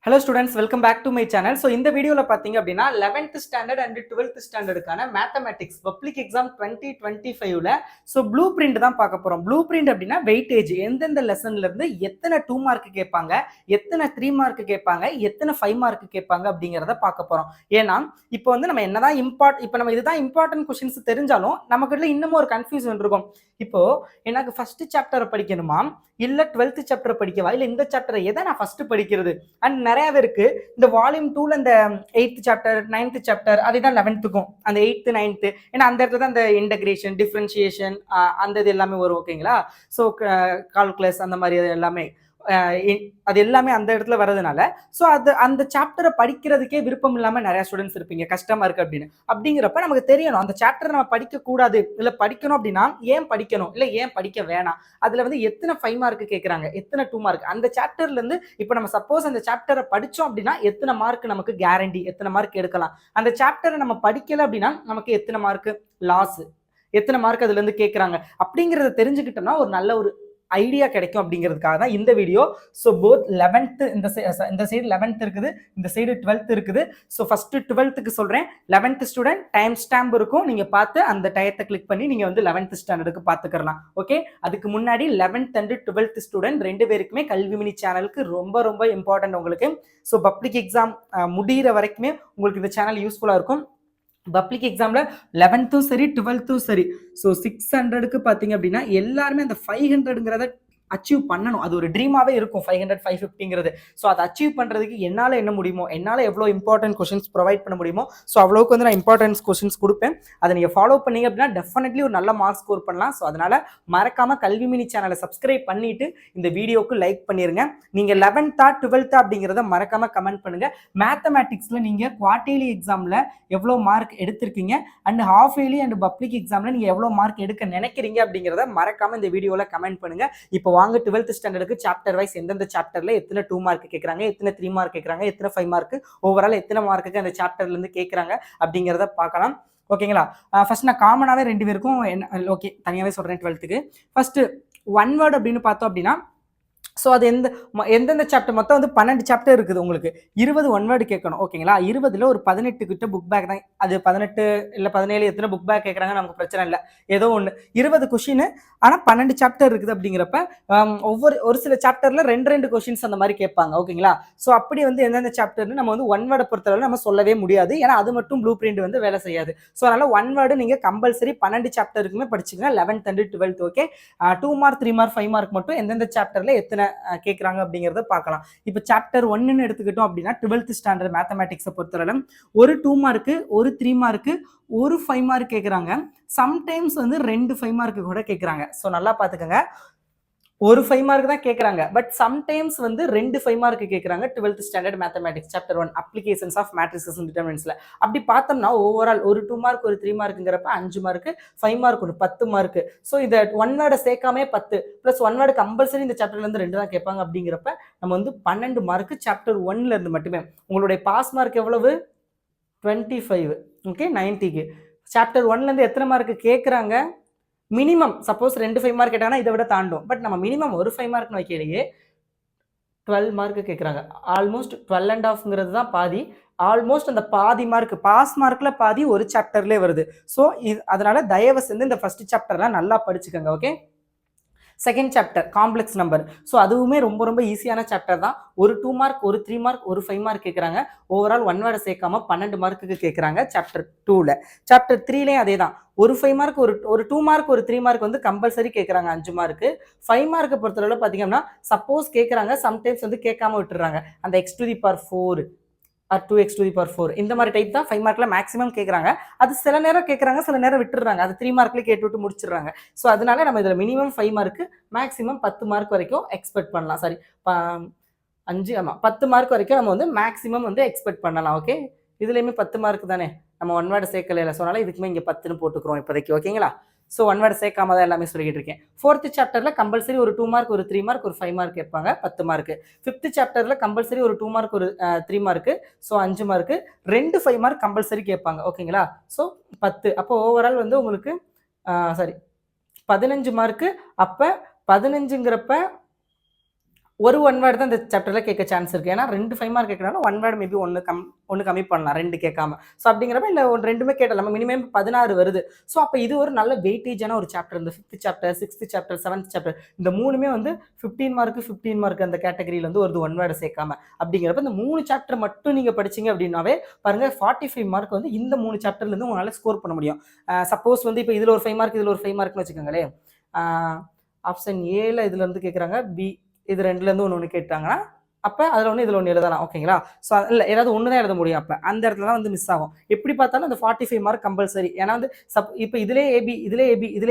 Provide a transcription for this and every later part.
Hello students, welcome back to my channel. So இந்த வீடியோல பாத்தீங்க அப்படின்னா 11th ஸ்டாண்டர்ட் அண்ட் 12th ஸ்டாண்டர்டுக்கான மேத்தமேட்டிக்ஸ் பப்ளிக் எக்ஸாம் 2025ல ஸோ ப்ளூ பிரிண்ட் தான் பார்க்க போறோம். ப்ளூ பிரிண்ட் அப்படின்னா வெயிட்டேஜ், எந்தெந்த லெசன்ல இருந்து எத்தனை 2 மார்க் கேட்பாங்க, எத்தனை 3 மார்க் கேட்பாங்க, எத்தனை 5 மார்க் கேட்பாங்க அப்படிங்கிறத பார்க்க போறோம். ஏன்னா இப்போ வந்து நம்ம என்னதான் இப்போ நம்ம இதுதான் இம்பார்ட்டன்ட் கொஸ்டின்ஸ் தெரிஞ்சாலும் நமக்குள்ள இன்னமும் ஒரு கன்ஃபியூஷன் இருக்கும். இப்போ எனக்கு ஃபர்ஸ்ட் சாப்டரை படிக்கணுமா, இல்ல 12th சாப்டர் படிக்கவா, இல்ல இந்த சாப்டரை எதை நான் ஃபர்ஸ்ட் படிக்கிறது? அண்ட் நிறைய பேருக்கு இந்த வால்யூம் 2ல இந்த 8th சாப்டர் 9th சாப்டர் அதே தான் 11th அந்த 8th 9th, ஏன்னா அந்த இடத்துல தான் இந்த இன்டகிரேஷன் டிஃபரன்ஷியேஷன் அந்த இது எல்லாமே வரும். ஓகேங்களா? ஸோ கால்குலஸ் அந்த மாதிரி எல்லாமே அது எல்லாமே அந்த இடத்துல வர்றதுனால ஸோ அது அந்த சாப்டரை படிக்கிறதுக்கே விருப்பம் இல்லாம நிறைய ஸ்டூடெண்ட்ஸ் இருப்பீங்க, கஷ்டமா இருக்கு அப்படின்னு. அப்படிங்கிறப்ப நமக்கு தெரியணும் அந்த சாப்டரை நம்ம படிக்க கூடாது, இல்ல படிக்கணும் அப்படின்னா ஏன் படிக்கணும், இல்ல ஏன் படிக்க வேணாம், அதுல வந்து எத்தனை 5 மார்க் கேட்கறாங்க, எத்தனை 2 மார்க், அந்த சாப்டர்ல இருந்து இப்ப நம்ம சப்போஸ் அந்த சாப்டரை படிச்சோம் அப்படின்னா எத்தனை மார்க் நமக்கு கேரண்டி, எத்தனை மார்க் எடுக்கலாம், அந்த சாப்டரை நம்ம படிக்கல அப்படின்னா நமக்கு எத்தனை மார்க் லாஸ், எத்தனை மார்க் அதுல இருந்து கேட்கறாங்க அப்படிங்கறத தெரிஞ்சுக்கிட்டோம்னா ஒரு நல்ல ஒரு ஐடியா கிடைக்கும் அப்படிங்கிறதுக்காக தான் இந்த வீடியோ. ஸோ போத் 11th இந்த சைடு 11th இருக்குது, இந்த சைடு 12th இருக்குது. ஸோ ஃபர்ஸ்ட் 12th சொல்றேன். 11th ஸ்டூடெண்ட் டைம் ஸ்டாம்ப் இருக்கும், நீங்க பார்த்து அந்த டயத்தை கிளிக் பண்ணி நீங்க வந்து 11th ஸ்டாண்டர்டுக்கு பார்த்துக்கலாம். ஓகே, அதுக்கு முன்னாடி 11th அண்ட் 12th ஸ்டூடெண்ட் ரெண்டு பேருக்குமே கல்வி மினி சேனலுக்கு ரொம்ப ரொம்ப இம்பார்ட்டன்ட் உங்களுக்கு. ஸோ பப்ளிக் எக்ஸாம் முடிகிற வரைக்குமே உங்களுக்கு இந்த சேனல் யூஸ்ஃபுல்லா இருக்கும். பப்ளிக் எக்ஸாம்ல 11th சரி 12th சரி, ஸோ 600க்கு பாத்தீங்க அப்படின்னா எல்லாருமே அந்த 500ங்கிறத அச்சீவ் பண்ணணும். அது ஒரு ட்ரீமாவே இருக்கும் 500 550ங்கிறது. ஸோ அதை அச்சீவ் பண்றதுக்கு என்னால என்ன முடியுமோ, என்னால எவ்வளோ இம்பார்ட்டன்ட் கொஸ்டின்ஸ் ப்ரொவைட் பண்ண முடியுமோ ஸோ அவ்வளோக்கு வந்து நான் இம்பார்ட்டன்ஸ் கொஸ்டின்ஸ் கொடுப்பேன். அதை நீங்க ஃபாலோ பண்ணீங்க அப்படின்னா டெஃபினெட்லி ஒரு நல்ல மார்க் ஸ்கோர் பண்ணலாம். ஸோ அதனால மறக்காம கல்வி மினி சேனலை சப்ஸ்கிரைப் பண்ணிட்டு இந்த வீடியோக்கு லைக் பண்ணிருங்க. நீங்க 11th 12th அப்படிங்கிறத மறக்காம கமெண்ட் பண்ணுங்க. மேத்தமேட்டிக்ஸ்ல நீங்க குவார்டர்லி எக்ஸாம்ல எவ்வளோ மார்க் எடுத்திருக்கீங்க and half yearly and public எக்ஸாம்ல நீங்க எவ்வளோ மார்க் எடுக்க நினைக்கிறீங்க அப்படிங்கிறத மறக்காம இந்த வீடியோல கமெண்ட் பண்ணுங்க. இப்போ வாங்க 12th ஸ்டாண்டர்டுக்கு சாப்டர் வைஸ் எந்தெந்த சாப்டர்ல எத்தனை 2 மார்க் கேட்கறாங்க, எத்தனை 3 மார்க் கேட்கறாங்க, எத்தனை 5 மார்க், ஓவரால் எத்தனை மார்க்குக்கு அந்த சாப்டர்ல இருந்து கேட்கறாங்க அப்படிங்கிறத பார்க்கலாம். ஓகேங்களா? ஃபர்ஸ்ட் நான் காமனாவே ரெண்டு பேருக்கும் ஓகே தனியாவே சொல்றேன். 12th ஃபர்ஸ்ட் ஒன் வேர்ட் அப்படின்னு பார்த்தோம் அப்படின்னா ஸோ அது எந்தெந்த சாப்டர் மொத்தம் வந்து 12 சாப்டர் இருக்குது உங்களுக்கு. 20 ஒன் வேர்டு கேட்கணும். ஓகேங்களா? 20ல் ஒரு 18 கிட்ட புக் பேக் தான். அது 18 இல்லை 17 எத்தனை புக் பேக் கேட்குறாங்க நமக்கு பிரச்சனை இல்லை, ஏதோ ஒன்று 20 கொஷின். ஆனால் 12 சாப்டர் இருக்குது அப்படிங்கிறப்ப ஒரு சில சாப்டர்ல 2 கொஷின்ஸ் அந்த மாதிரி கேட்பாங்க. ஓகேங்களா? ஸோ அப்படி வந்து எந்தெந்த சாப்டர்னு நம்ம வந்து ஒன் வேர்டை பொறுத்தவரை நம்ம சொல்லவே முடியாது, ஏன்னா அது மட்டும் ப்ளூ பிரிண்ட் வந்து வேலை செய்யாது. ஸோ அதனால ஒன் வேர்டு நீங்க compulsory 12 சாப்டருக்குமே படிச்சுங்க 11th and 12th. Okay, 2 mark 3 mark 5 mark மட்டும் எந்தெந்த சாப்டர்ல எத்தனை கேட்கறாங்க அப்படிங்கறத பார்க்கலாம். இப்போ சாப்டர் 1ன்னு எடுத்துக்கிட்டோம் அப்படின்னா 12th ஸ்டாண்டர்ட் மேத்தமேட்டிக்ஸை பொறுத்தவரை ஒரு 2 மார்க், ஒரு 3 மார்க், ஒரு 5 மார்க் கேட்கறாங்க. சம்டைம்ஸ் வந்து 2 5 மார்க் கூட கேட்கறாங்க. ஸோ நல்லா பார்த்துக்கோங்க, ஒரு 5 மார்க் தான் கேட்கறாங்க, பட் சம்டைம்ஸ் வந்து 2 5 மார்க் கேட்கறாங்க. 12th standard mathematics chapter 1 applications of matrices and டிட்டர்மினன்ட்ஸ்ல. அப்படி பார்த்தோம்னா ஓவரால் ஒரு 2 மார்க் ஒரு 3 மார்க்குங்கிறப்ப 5 மார்க், 5 மார்க் ஒரு 10 மார்க். ஸோ இதை ஒன் வேர்டை சேர்க்காமே 10 பிளஸ் ஒன் வேர்டு கம்பல்சரி இந்த சாப்டர்ல இருந்து 2 தான் கேட்பாங்க. அப்படிங்கிறப்ப நம்ம வந்து 12 மார்க் சாப்டர் 1ல இருந்து மட்டுமே. உங்களுடைய பாஸ் மார்க் எவ்வளவு? 25. ஓகே, 90க்கு. சாப்டர் 1ல இருந்து எத்தனை மார்க் கேட்கறாங்க? மினிமம் சப்போஸ் 2 5 மார்க் கேட்டாங்கன்னா இதை விட தாண்டும், பட் நம்ம மினிமம் ஒரு 5 மார்க் வைக்கலையே 12 மார்க் கேட்கறாங்க. ஆல்மோஸ்ட் 12.5ங்கிறது தான் பாதி. ஆல்மோஸ்ட் அந்த பாதி மார்க் பாஸ் மார்க்ல பாதி ஒரு சாப்டர்லேயே வருது. ஸோ அதனால தயவு செஞ்சு இந்த ஃபர்ஸ்ட் சாப்டர்லாம் நல்லா படிச்சுக்கோங்க. Okay, second chapter complex number. So அதுவுமே ரொம்ப ரொம்ப ஈஸியான சாப்டர் தான். ஒரு 2 மார்க், ஒரு 3 மார்க், ஒரு 5 மார்க் கேட்குறாங்க. ஓவரால் ஒன் வேர்டை சேர்க்காம 12 மார்க்குக்கு கேட்குறாங்க சாப்டர் 2ல. சாப்டர் 3லேயும் அதே தான். ஒரு 5 மார்க், ஒரு 2 மார்க், ஒரு 3 மார்க் வந்து கம்பல்சரி கேட்குறாங்க 5 மார்க். 5 மார்க்கை பொறுத்தளவு பார்த்தீங்கன்னா சப்போஸ் கேட்குறாங்க, சம்டைம்ஸ் வந்து கேட்காம விட்டுறாங்க. அந்த x⁴ 2x⁴ இந்த மாதிரி டைப் தான் 5 மார்க்ல மேக்ஸிமம் கேட்குறாங்க. அது சில நேரம் கேட்குறாங்க, சில நேரம் விட்டுறாங்க. அது 3 மார்க்லேயே கேட்டு விட்டு முடிச்சிடுறாங்க. ஸோ அதனால நம்ம இதில் மினிமம் 5 மார்க், மேக்ஸிமம் 10 மார்க் வரைக்கும் எக்ஸ்பெக்ட் பண்ணலாம். சாரி 5 ஆமாம் 10 மார்க் வரைக்கும் நம்ம வந்து மேக்ஸிமம் வந்து எக்ஸ்பெக்ட் பண்ணலாம். ஓகே, இதுலேயுமே 10 மார்க் தானே, நம்ம ஒன் வேர்டு சேர்க்கல. ஸோ அதனால இதுக்குமே இங்கே 10ன்னு போட்டுக்கிறோம் இப்போதைக்கு. ஓகேங்களா? ஸோ ஒன் வேர்டு சேர்க்காம தான் எல்லாமே சொல்லிக்கிட்டு இருக்கேன். 4th சாப்டர்ல கம்பல்சரி ஒரு 2 மார்க், ஒரு 3 மார்க், ஒரு 5 மார்க் கேட்பாங்க 10 மார்க். 5th சாப்டர்ல கம்பல்சரி ஒரு 2 மார்க், ஒரு 3 mark, so 5 mark. 2 5 mark compulsory கேட்பாங்க. ஓகேங்களா? ஸோ 10. அப்போ ஓவரால் வந்து உங்களுக்கு சாரி 15 மார்க். அப்போ 15ங்கிறப்ப ஒரு ஒன் வேர்டு தான் இந்த சாப்டரில் கேட்க சான்ஸ் இருக்குது. ஏன்னா 2 5 மார்க் கேட்கறனால ஒன் வேர்டு மேபி ஒன்று கம்மி பண்ணலாம் 2 கேட்காம. ஸோ அப்படிங்கிறப்ப இல்லை ரெண்டுமே கேட்டலாம் மினிமம் 16 வருது. ஸோ அப்போ இது ஒரு நல்ல வெயிட்டேஜான ஒரு சாப்டர். இந்த 5th chapter 6th chapter 7th chapter இந்த மூணுமே வந்து 15 மார்க் அந்த கேட்டகரியில் வந்து ஒரு ஒன் வேர்டு சேர்க்காம. அப்படிங்கிறப்ப இந்த 3 சாப்டர் மட்டும் நீங்கள் படிச்சிங்க அப்படின்னாவே பாருங்க 45 மார்க் வந்து இந்த 3 சாப்டர்லேருந்து உங்களால் ஸ்கோர் பண்ண முடியும். சப்போஸ் வந்து இப்போ இதில் ஒரு 5 மார்க் இதில் ஒரு 5 மார்க்னு வச்சுக்கோங்களேன். ஆப்ஷன் ஏல இதுல இருந்து கேட்குறாங்க, பி இது ரெண்டுலேருந்து ஒன்று கேட்டாங்கன்னா அப்போ அதில் ஒன்று இதில் ஒன்று எழுதலாம். ஓகேங்களா? ஸோ இல்லை ஏதாவது ஒன்று தான் எழுத முடியும். அப்போ அந்த இடத்துல தான் வந்து மிஸ் ஆகும். எப்படி பார்த்தாலும் அந்த 45 மார்க் கம்பல்சரி. ஏன்னா வந்து இப்போ இதிலே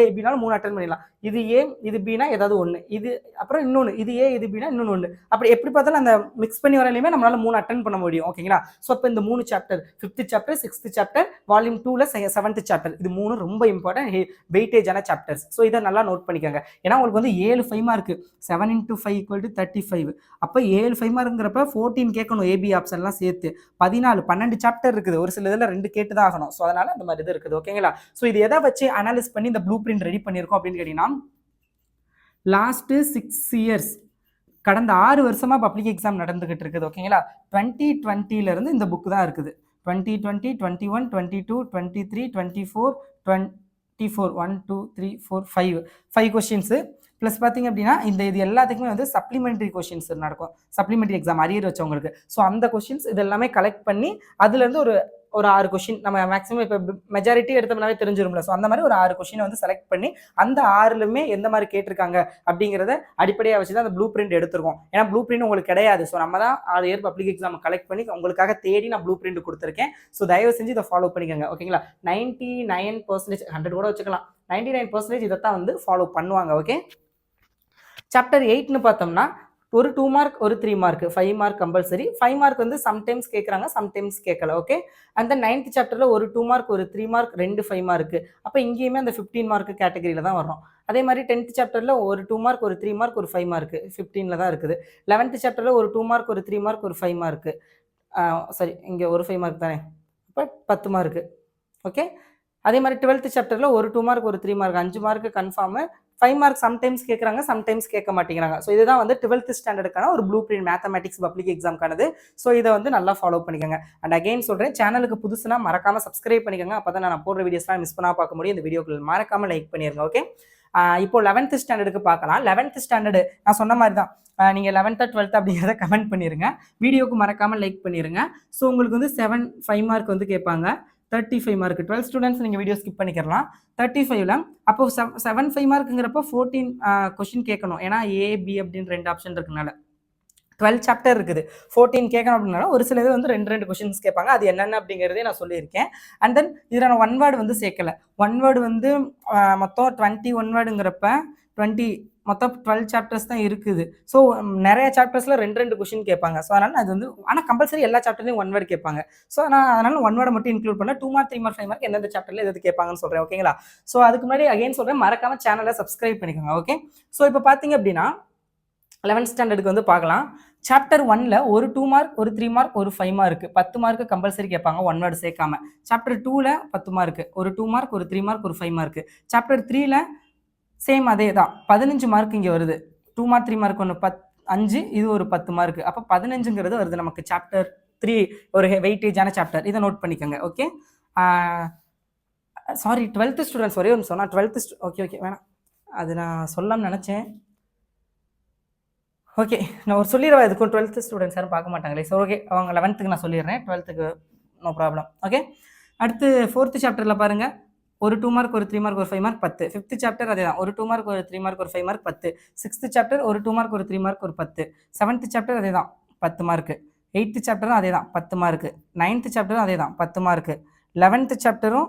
ஏபினாலும் 3 அட்டன் பண்ணிடலாம். இது ஏ இது பினா ஏதாவது ஒன்று, இது அப்புறம் இன்னொன்று, இது ஏ இது பினா இன்னொன்று ஒன்று. அப்படி எப்படி பார்த்தாலும் அந்த மிக்ஸ் பண்ணி வரலையுமே நம்மளால 3 அட்டன் பண்ண முடியும். ஓகேங்களா? ஸோ அப்போ இந்த 3 chapter 5th chapter 6th chapter volume 2ல 7th சாப்டர் இது 3 ரொம்ப இம்பார்ட்டன்ட் வெயிட்டேஜான சாப்டர்ஸ். ஸோ இதை நல்லா நோட் பண்ணிக்கோங்க. ஏன்னா உங்களுக்கு வந்து 7 5 மார்க் 7 × 5 = 35. அப்போ 7 5 மார்க்குங்கிறப்ப 14 கேட்கணும். ஏபி ஆப்ஷன்லாம் சேர்த்து 12 சாப்டர் இருக்குது. ஒரு சில இதில் 2 கேட்டு தான் ஆகணும். ஸோ அதனால இந்த மாதிரி இது இருக்குது. ஓகேங்களா? ஸோ இது எதை வச்சு அனாலிஸ் பண்ணி இந்த ப்ளூ பிரிண்ட் ரெடி பண்ணியிருக்கோம் அப்படின்னு கேட்டீங்கன்னா, லாஸ்ட் 6 இயர்ஸ் கடந்த 6 வருஷமா பப்ளிக் எக்ஸாம் நடந்துகிட்டு இருக்குது. ஓகேங்களா? 2020ல இருந்து இந்த புக் தான் இருக்குது. 2020 21 22 23 24 24 1 2 3 4 5 கொஸ்டின்ஸ் ப்ளஸ் பார்த்தீங்க அப்படின்னா இது எல்லாத்துக்குமே வந்து சப்ளிமெண்ட்ரி கொஸ்டின்ஸ் நடக்கும். சப்ளிமெண்ட்ரி எக்ஸாம் அரியர் வச்சவங்களுக்கு. ஸோ அந்த கொஸ்டின்ஸ் இது எல்லாமே கலெக்ட் பண்ணி அதுலேருந்து ஒரு 6 கொஸ்டின் நம்ம மேக்ஸிமம் இப்போ மெஜாரிட்டி எடுத்தோம்னாவே தெரிஞ்சிரும்ல. ஸோ அந்த மாதிரி ஒரு 6 கொஸ்டினை வந்து செலக்ட் பண்ணி அந்த 6லுமே எந்த மாதிரி கேட்டிருக்காங்க அப்படிங்கிறத அடிப்படையாக வச்சு தான் அந்த ப்ளூ பிரிண்ட் எடுத்திருக்கோம். ஏன்னா ப்ளூ பிரிண்ட் உங்களுக்கு கிடையாது. ஸோ நம்ம தான் 6 இயர் பப்ளிக் எக்ஸாம் கலெக்ட் பண்ணி உங்களுக்காக தேடி நான் ப்ளூ பிரிண்ட் கொடுத்துருக்கேன். ஸோ தயவு செஞ்சு இதை ஃபாலோ பண்ணிக்கோங்க. ஓகேங்களா? 99% 100 கூட வச்சுக்கலாம். 99% இதைத்தான் வந்து ஃபாலோ பண்ணுவாங்க. ஓகே, சாப்டர் 8ன்னு பார்த்தோம்னா ஒரு 2 மார்க் ஒரு 3 மார்க் 5 மார்க் கம்பல்சரி. 5 மார்க் வந்து சம்டைம்ஸ் கேட்குறாங்க, சம்டைம்ஸ் கேட்கல. ஓகே, அந்த 9th சாப்டரில் ஒரு 2 மார்க் ஒரு 3 மார்க் 2 5 மார்க். அப்போ இங்கேயுமே அந்த 15 மார்க் கேட்டகரியில் தான் வரும். அதே மாதிரி 10th சாப்டரில் ஒரு 2 மார்க் ஒரு 3 மார்க் ஒரு 5 மார்க் 15ல் தான் இருக்குது. 11th சாப்டரில் ஒரு 2 மார்க் ஒரு 3 மார்க் ஒரு 5 மார்க். சரி, இங்கே ஒரு 5 மார்க் தானே, அப்போ 10 மார்க். ஓகே, அதே மாதிரி 12th சாப்டரில் ஒரு 2 மார்க் ஒரு 3 mark 5 mark confirm. 5 mark sometimes கேட்குறாங்க, சம்டைம்ஸ் கேட்க மாட்டேங்கிறாங்க. ஸோ இதுதான் வந்து 12th ஸ்டாண்டர்டுக்கான ஒரு ப்ளூ பிரிண்ட் மேத்தமேட்டிக்ஸ் பப்ளிக் எக்ஸாம்க்கானது. ஸோ இதை வந்து நல்லா ஃபாலோ பண்ணிக்கோங்க. அண்ட் அகைன் சொல்கிறேன், சேனலுக்கு புதுசுனா மறக்காமல் சப்ஸ்கிரைப் பண்ணிக்கோங்க. அப்போ தான் நான் போடுற வீடியோஸ்லாம் மிஸ் பண்ணால் பார்க்க முடியும். இந்த வீடியோக்கள் மறக்காமல் லைக் பண்ணிடுங்க. ஓகே, இப்போ 11th ஸ்டாண்டர்டுக்கு பார்க்கலாம். 11th ஸ்டாண்டர்டு நான் சொன்ன மாதிரி தான். நீங்கள் 11th 12th அப்படிங்கிறத கமெண்ட் பண்ணிடுங்க. வீடியோக்கு மறக்காமல் லைக் பண்ணிடுங்க. ஸோ உங்களுக்கு வந்து 5 மார்க் வந்து கேட்பாங்க. 35 மார்க் 12 ஸ்டூடெண்ட்ஸ் நீங்கள் வீடியோ ஸ்கிப் பண்ணிக்கலாம். 35ல் அப்போ 7 5 மார்க்குங்கிறப்போ 14 கொஸ்டின் கேட்கணும். ஏன்னா ஏ பி அப்படின்னு 2 ஆப்ஷன் இருக்குனால 12 சாப்டர் இருக்குது. 14 கேட்கணும் அப்படின்னால ஒரு சில இது வந்து 2 கொஸ்டின்ஸ் கேட்பாங்க. அது என்னென்ன அப்படிங்கிறதே நான் சொல்லியிருக்கேன். அண்ட் தென் இதில் நான் 1 வேர்டு வந்து சேர்க்கல. 1 வேர்டு வந்து மொத்தம் 21 வேர்டுங்கிறப்ப 20 மொத்தம் 12 சாப்டர்ஸ் தான் இருக்குது. ஸோ நிறைய சாப்டர்ஸில் 2 கொஸ்டின் கேட்பாங்க. ஸோ அதனால் அது வந்து ஆனால் கம்பல்சரி எல்லா சாப்டர்லையும் 1 வேர்டு கேட்பாங்க. ஸோ நான் அதனால் 1 வேர்டை மட்டும் இன்க்ளூட் பண்ணல. 2 மார்க் 3 மார்க் 5 மார்க் எந்தெந்த சாப்டரில் எது கேட்பாங்கன்னு சொல்கிறேன். ஓகேங்களா? ஸோ அதுக்கு முன்னாடி அகைன் சொல்கிறேன், மறக்காமல் சேனலை சப்ஸ்கிரைப் பண்ணிக்கோங்க. ஓகே, ஸோ இப்போ பார்த்தீங்க அப்படின்னா 11th ஸ்டாண்டர்டுக்கு வந்து பார்க்கலாம். சாப்டர் 1ல் ஒரு 2 மார்க் ஒரு 3 மார்க் ஒரு 5 மார்க் 10 மார்க் கம்பல்சரி கேட்பாங்க 1 வேர்டு சேர்க்காம. சாப்டர் 2ல் 10 மார்க் ஒரு 2 மார்க் ஒரு 3 மார்க் ஒரு 5 மார்க். சாப்டர் 3ல் சேம் அதே தான் 15 மார்க் இங்கே வருது. 2 மார்க் 3 மார்க் 1 5 இது ஒரு 10 மார்க். அப்போ 15ங்கிறது வருது நமக்கு. சாப்டர் 3 ஒரு வெயிட்டேஜான சாப்டர். இதை நோட் பண்ணிக்கோங்க. ஓகே, சாரி 12th ஸ்டூடெண்ட்ஸ் ஒரே ஒன்று சொன்னால் 12th ஓகே வேணாம், அது நான் சொல்லலாம்னு நினச்சேன். ஓகே, நான் ஒரு சொல்லிடுவேன். இதுக்கும் 12th ஸ்டூடெண்ட்ஸ் யாரும் பார்க்க மாட்டாங்களே. ஸோ ஓகே, அவங்க 11th நான் சொல்லிடுறேன். 12th no problem. ஓகே, அடுத்து 4th சாப்டரில் பாருங்கள். ஒரு 2 மார்க் ஒரு 3 மார்க் ஒரு 5 மார்க் 10. 5th சாப்டர் அதே தான். ஒரு 2 மார்க் ஒரு 3 மார்க் ஒரு 5 மார்க் 10. 6th சாப்டர் ஒரு 2 மார்க் ஒரு 3 மார்க் ஒரு 10. 7th சாப்டர் அதே தான் 10 மார்க். 8th சாப்டரும் அதே தான் 10 மார்க். 9th சாப்டரும் அதே தான் 10 மார்க். 11th சாப்டரும்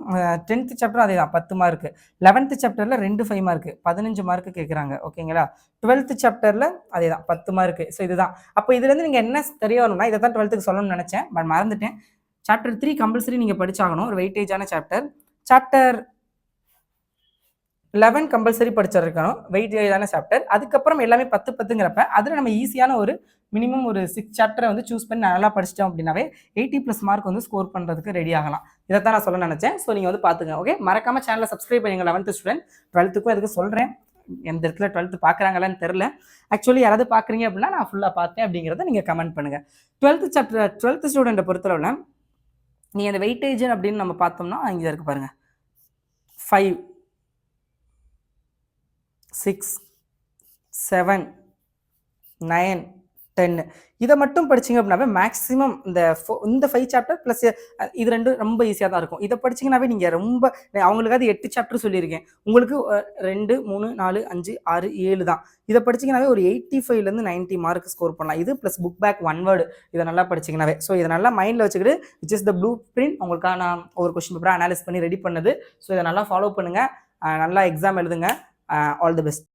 10th சாப்டரும் அதே தான் 10 மார்க். 11th சாப்டரில் 2 5 மார்க் 15 மார்க் கேட்குறாங்க. ஓகேங்களா? 12th சாப்டரில் அதே தான் 10 மார்க். ஸோ இதுதான். அப்போ இதுலேருந்து நீங்கள் என்ன தெரிய வரணும்னா, இதை தான் 12th சொல்லணும்னு நினச்சேன், பட் மறந்துட்டேன். சாப்டர் 3 கம்பல்சரி நீங்கள் படிச்சாகணும். ஒரு வெயிட்டேஜான சாப்டர். சாப்டர் 11 கம்பல்சரி படிச்சிருக்கணும், வெயிட்டேஜான சாப்டர். அதுக்கப்புறம் எல்லாமே 10 10ங்கிறப்ப அதில் நம்ம ஈஸியான ஒரு மினிமம் ஒரு 6 சாப்டரை வந்து சூஸ் பண்ணி நல்லா படிச்சிட்டோம் அப்படின்னாவே 80+ மார்க் வந்து ஸ்கோர் பண்ணுறதுக்கு ரெடி ஆகலாம். இதை தான் நான் சொல்ல நினச்சேன். ஸோ நீங்கள் வந்து பார்த்துங்க. ஓகே, மறக்காமல் சேனலை சப்ஸ்கிரைப் பண்ணுங்க. 11th ஸ்டூடெண்ட் 12த்துக்கும் எதுக்கு சொல்கிறேன், எந்த இடத்துல 12th பார்க்குறாங்களான்னு தெரில. ஆக்சுவலி யாராவது பார்க்குறீங்க அப்படின்னா நான் ஃபுல்லாக பார்த்தேன் அப்படிங்கிறத நீங்கள் கமெண்ட் பண்ணுங்கள். 12th ஸ்டூடெண்ட்டை பொறுத்தளவில் நீங்கள் அந்த வெயிட்டேஜ் அப்படின்னு நம்ம பார்த்தோம்னா இங்கே இருக்கு பாருங்கள், 5, 6, 7, 9, 10 இதை மட்டும் படிச்சிங்க அப்படின்னாவே மேக்ஸிமம் இந்த 5 சாப்டர் ப்ளஸ் இது ரெண்டும் ரொம்ப ஈஸியாக தான் இருக்கும். இதை படிச்சிங்கனாவே நீங்கள் ரொம்ப அவங்களுக்காவது 8 சாப்டர் சொல்லியிருக்கேன், உங்களுக்கு 2, 3, 4, 5, 6, 7 தான். இதை படிச்சிங்கனாவே ஒரு 85லேருந்து 90 மார்க் ஸ்கோர் பண்ணலாம். இது ப்ளஸ் புக் பேக் 1 வேர்டு இதை நல்லா படிச்சிங்கனாவே. ஸோ இதை நல்லா மைண்டில் வச்சுக்கிட்டு which is the blue print உங்களுக்காக நான் ஒரு கொஸ்டின் பேப்பராக அனாலிஸ் பண்ணி ரெடி பண்ணது. ஸோ இதை நல்லா ஃபாலோ பண்ணுங்கள், நல்லா எக்ஸாம் எழுதுங்க. All the best.